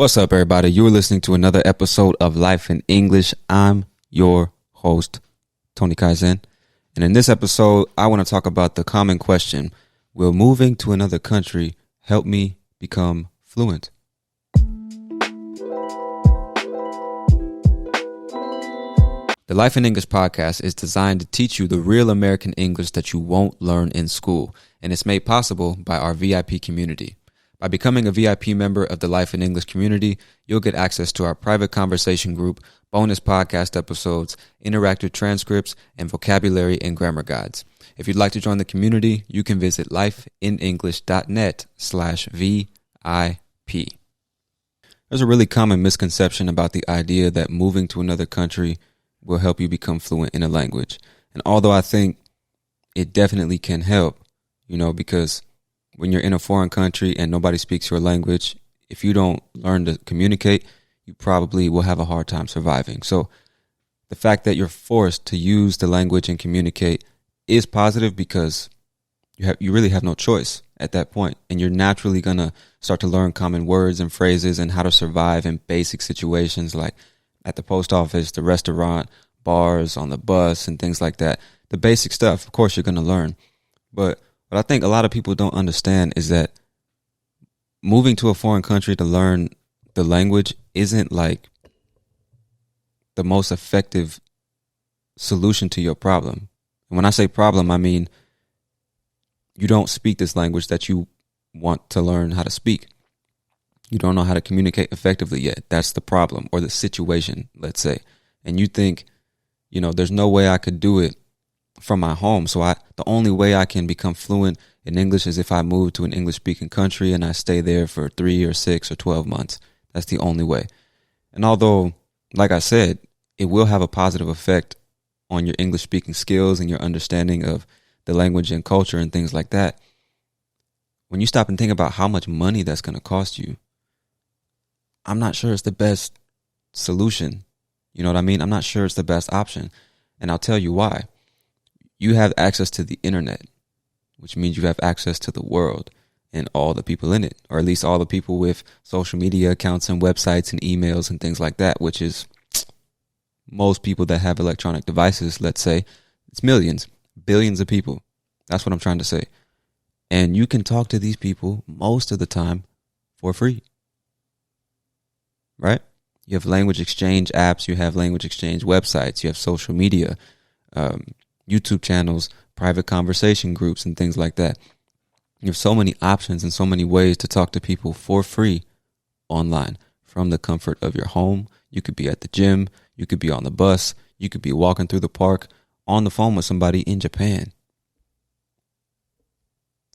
What's up, everybody? You are listening to another episode of Life in English. I'm your host, Tony Kaizen. And in this episode, I want to talk about the common question, will moving to another country help me become fluent? The Life in English podcast is designed to teach you the real American English that you won't learn in school. And it's made possible by our VIP community. By becoming a VIP member of the Life in English community, you'll get access to our private conversation group, bonus podcast episodes, interactive transcripts, and vocabulary and grammar guides. If you'd like to join the community, you can visit lifeinenglish.net/VIP. There's a really common misconception about the idea that moving to another country will help you become fluent in a language. And although I think it definitely can help, because when you're in a foreign country and nobody speaks your language, if you don't learn to communicate, you probably will have a hard time surviving. So the fact that you're forced to use the language and communicate is positive because you really have no choice at that point. And you're naturally going to start to learn common words and phrases and how to survive in basic situations like at the post office, the restaurant, bars, on the bus, and things like that. The basic stuff, of course, you're going to learn. But what I think a lot of people don't understand is that moving to a foreign country to learn the language isn't like the most effective solution to your problem. And when I say problem, I mean you don't speak this language that you want to learn how to speak. You don't know how to communicate effectively yet. That's the problem or the situation, let's say. And you think, there's no way I could do it from my home. So the only way I can become fluent in English is if I move to an English speaking country and I stay there for 3 or 6 or 12 months. That's the only way. And although, like I said, it will have a positive effect on your English speaking skills and your understanding of the language and culture and things like that, when you stop and think about how much money that's going to cost you, I'm not sure it's the best solution. You know what I mean? I'm not sure it's the best option. And I'll tell you why. You have access to the internet, which means you have access to the world and all the people in it, or at least all the people with social media accounts and websites and emails and things like that, which is most people that have electronic devices, let's say. It's millions, billions of people. That's what I'm trying to say. And you can talk to these people most of the time for free, right? You have language exchange apps, you have language exchange websites, you have social media, YouTube channels, private conversation groups, and things like that. You have so many options and so many ways to talk to people for free online from the comfort of your home. You could be at the gym. You could be on the bus. You could be walking through the park on the phone with somebody in Japan.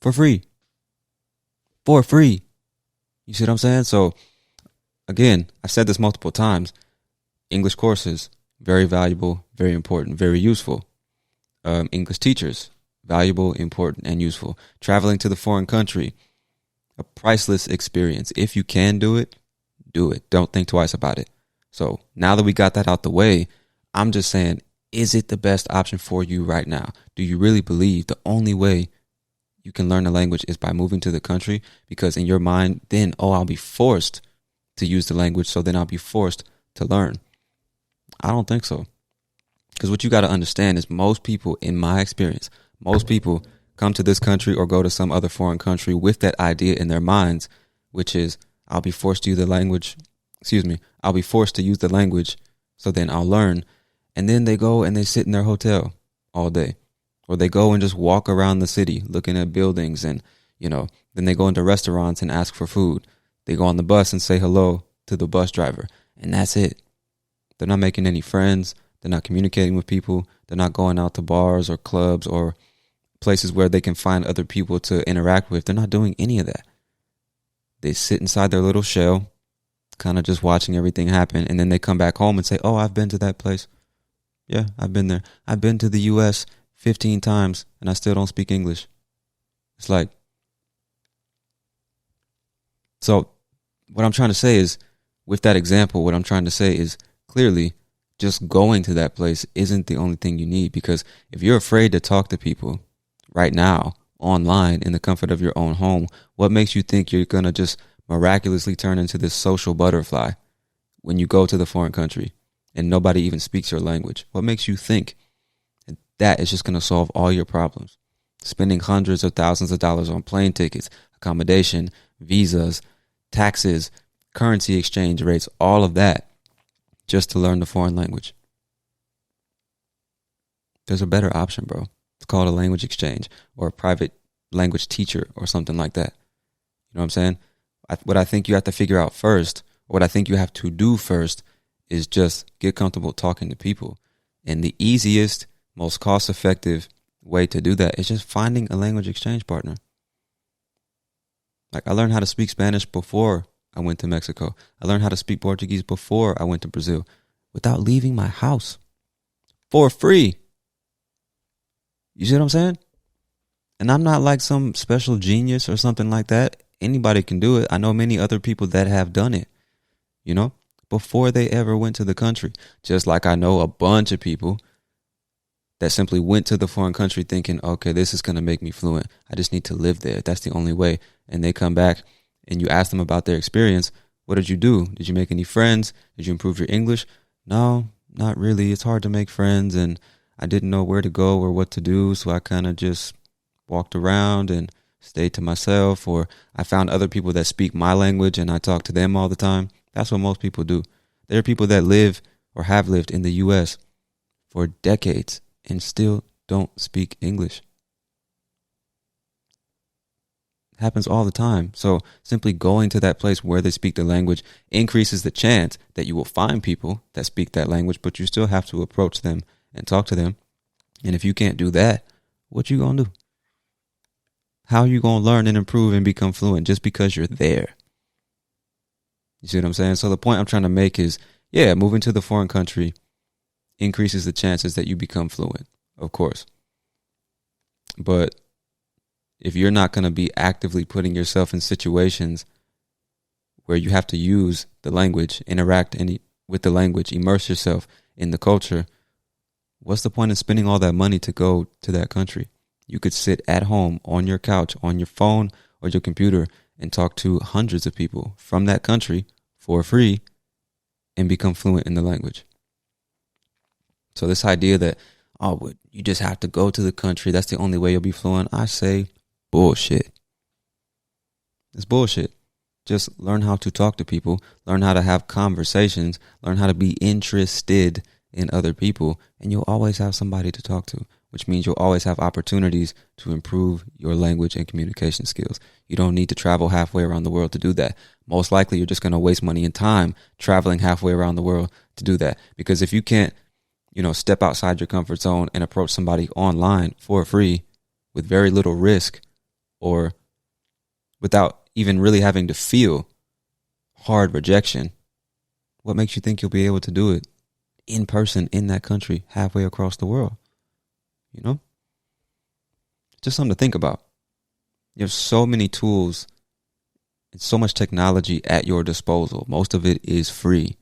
For free. For free. You see what I'm saying? So, again, I've said this multiple times. English courses, very valuable, very important, very useful. English teachers, valuable, important, and useful. Traveling to the foreign country, a priceless experience. If you can do it, do it. Don't think twice about it. So now that we got that out the way, I'm just saying, is it the best option for you right now? Do you really believe the only way you can learn the language is by moving to the country? Because in your mind, then, I'll be forced to use the language, so then I'll be forced to learn. I don't think so. Because what you got to understand is most people, in my experience, most people come to this country or go to some other foreign country with that idea in their minds, which is I'll be forced to use the language. I'll be forced to use the language, so then I'll learn. And then they go and they sit in their hotel all day, or they go and just walk around the city looking at buildings, and then they go into restaurants and ask for food. They go on the bus and say hello to the bus driver, and that's it. They're not making any friends. They're not communicating with people. They're not going out to bars or clubs or places where they can find other people to interact with. They're not doing any of that. They sit inside their little shell, kind of just watching everything happen. And then they come back home and say, I've been to that place. Yeah, I've been there. I've been to the U.S. 15 times and I still don't speak English. It's like, so what I'm trying to say is, with that example, what I'm trying to say is clearly just going to that place isn't the only thing you need. Because if you're afraid to talk to people right now online in the comfort of your own home, what makes you think you're going to just miraculously turn into this social butterfly when you go to the foreign country and nobody even speaks your language? What makes you think that is just going to solve all your problems? Spending hundreds of thousands of dollars on plane tickets, accommodation, visas, taxes, currency exchange rates, all of that just to learn the foreign language. There's a better option, bro. It's called a language exchange or a private language teacher or something like that. You know what I'm saying? What I think you have to figure out first, what I think you have to do first, is just get comfortable talking to people. And the easiest, most cost-effective way to do that is just finding a language exchange partner. Like, I learned how to speak Spanish before I went to Mexico. I learned how to speak Portuguese before I went to Brazil without leaving my house for free. You see what I'm saying? And I'm not like some special genius or something like that. Anybody can do it. I know many other people that have done it, you know, before they ever went to the country. Just like I know a bunch of people that simply went to the foreign country thinking, okay, this is going to make me fluent. I just need to live there. That's the only way. And they come back and you ask them about their experience. What did you do? Did you make any friends? Did you improve your English? No, not really. It's hard to make friends, and I didn't know where to go or what to do. So I kind of just walked around and stayed to myself, or I found other people that speak my language and I talk to them all the time. That's what most people do. There are people that live or have lived in the U.S. for decades and still don't speak English. It happens all the time. So simply going to that place where they speak the language increases the chance that you will find people that speak that language, but you still have to approach them and talk to them. And if you can't do that, what you gonna do? How are you gonna learn and improve and become fluent just because you're there? You see what I'm saying? So the point I'm trying to make is, yeah, moving to the foreign country increases the chances that you become fluent, of course. But if you're not going to be actively putting yourself in situations where you have to use the language, interact with the language, immerse yourself in the culture, what's the point in spending all that money to go to that country? You could sit at home on your couch, on your phone or your computer and talk to hundreds of people from that country for free and become fluent in the language. So this idea that, oh, you just have to go to the country, that's the only way you'll be fluent, I say bullshit. It's bullshit. Just learn how to talk to people, learn how to have conversations, learn how to be interested in other people, and you'll always have somebody to talk to, which means you'll always have opportunities to improve your language and communication skills. You don't need to travel halfway around the world to do that. Most likely, you're just going to waste money and time traveling halfway around the world to do that. Because if you can't, step outside your comfort zone and approach somebody online for free with very little risk or without even really having to feel hard rejection, what makes you think you'll be able to do it in person in that country halfway across the world? Just something to think about. You have so many tools and so much technology at your disposal. Most of it is free.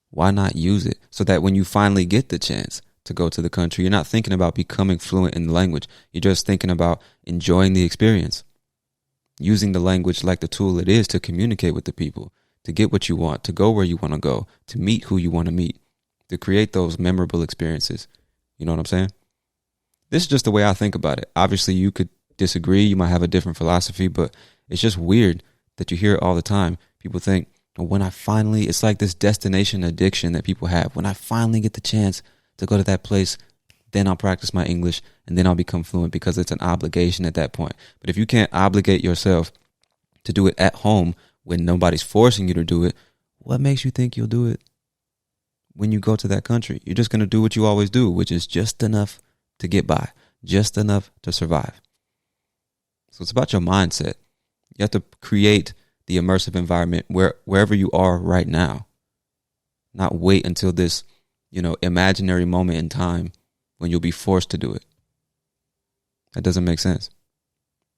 Why not use it so that when you finally get the chance to go to the country, you're not thinking about becoming fluent in the language. You're just thinking about enjoying the experience, using the language like the tool it is to communicate with the people, to get what you want, to go where you want to go, to meet who you want to meet, to create those memorable experiences. You know what I'm saying? This is just the way I think about it. Obviously, you could disagree. You might have a different philosophy, but it's just weird that you hear it all the time. People think, it's like this destination addiction that people have. When I finally get the chance to go to that place, then I'll practice my English and then I'll become fluent, because it's an obligation at that point. But if you can't obligate yourself to do it at home when nobody's forcing you to do it, what makes you think you'll do it when you go to that country? You're just going to do what you always do, which is just enough to get by, just enough to survive. So it's about your mindset. You have to create the immersive environment wherever you are right now. Not wait until this, imaginary moment in time when you'll be forced to do it. That doesn't make sense.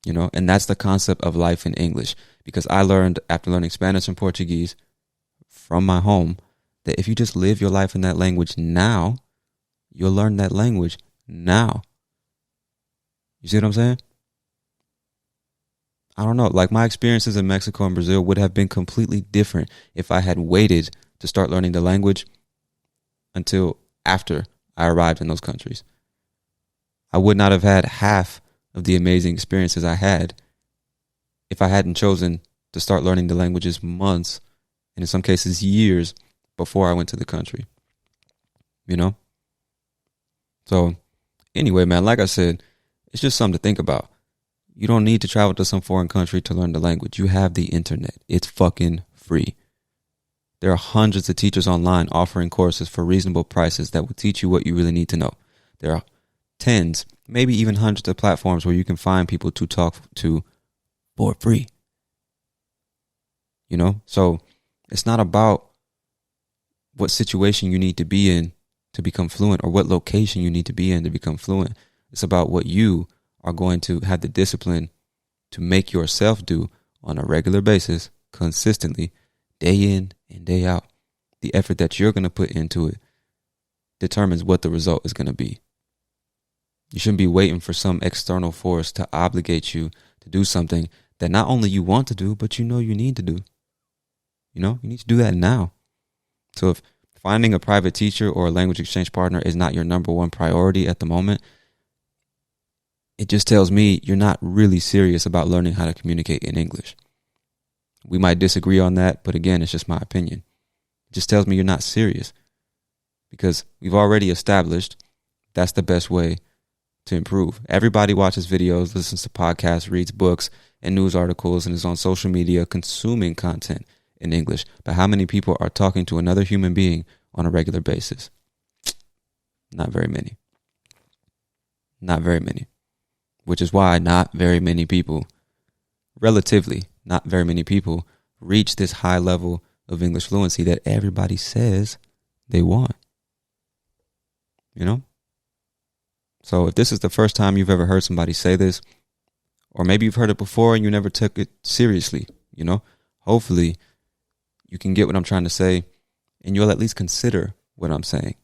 And that's the concept of life in English. Because I learned after learning Spanish and Portuguese from my home that if you just live your life in that language now, you'll learn that language now. You see what I'm saying? I don't know, like my experiences in Mexico and Brazil would have been completely different if I had waited to start learning the language until after I arrived in those countries. I would not have had half of the amazing experiences I had if I hadn't chosen to start learning the languages months, and in some cases years, before I went to the country. You know? So anyway, man, like I said, it's just something to think about. You don't need to travel to some foreign country to learn the language. You have the internet. It's fucking free. There are hundreds of teachers online offering courses for reasonable prices that will teach you what you really need to know. There are tens, maybe even hundreds of platforms where you can find people to talk to for free. You know? So it's not about what situation you need to be in to become fluent or what location you need to be in to become fluent. It's about what you are going to have the discipline to make yourself do on a regular basis, consistently, day in and day out. The effort that you're going to put into it determines what the result is going to be. You shouldn't be waiting for some external force to obligate you to do something that not only you want to do, but you know you need to do. You know, you need to do that now. So if finding a private teacher or a language exchange partner is not your number one priority at the moment, it just tells me you're not really serious about learning how to communicate in English. We might disagree on that, but again, it's just my opinion. It just tells me you're not serious because we've already established that's the best way to improve. Everybody watches videos, listens to podcasts, reads books and news articles, and is on social media consuming content in English. But how many people are talking to another human being on a regular basis? Not very many. Not very many. Which is why not very many people, relatively, not very many people reach this high level of English fluency that everybody says they want. You know? So if this is the first time you've ever heard somebody say this, or maybe you've heard it before and you never took it seriously, you know, hopefully you can get what I'm trying to say and you'll at least consider what I'm saying.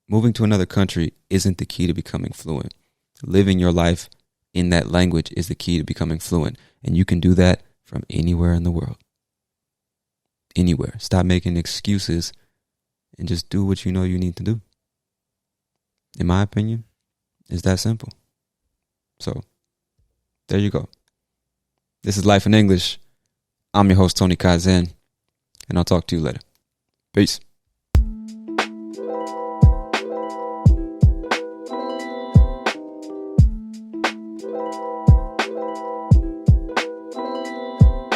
Moving to another country isn't the key to becoming fluent. Living your life in that language is the key to becoming fluent. And you can do that from anywhere in the world. Anywhere. Stop making excuses and just do what you know you need to do. In my opinion, it's that simple. So, there you go. This is Life in English. I'm your host, Tony Kaizen, and I'll talk to you later. Peace.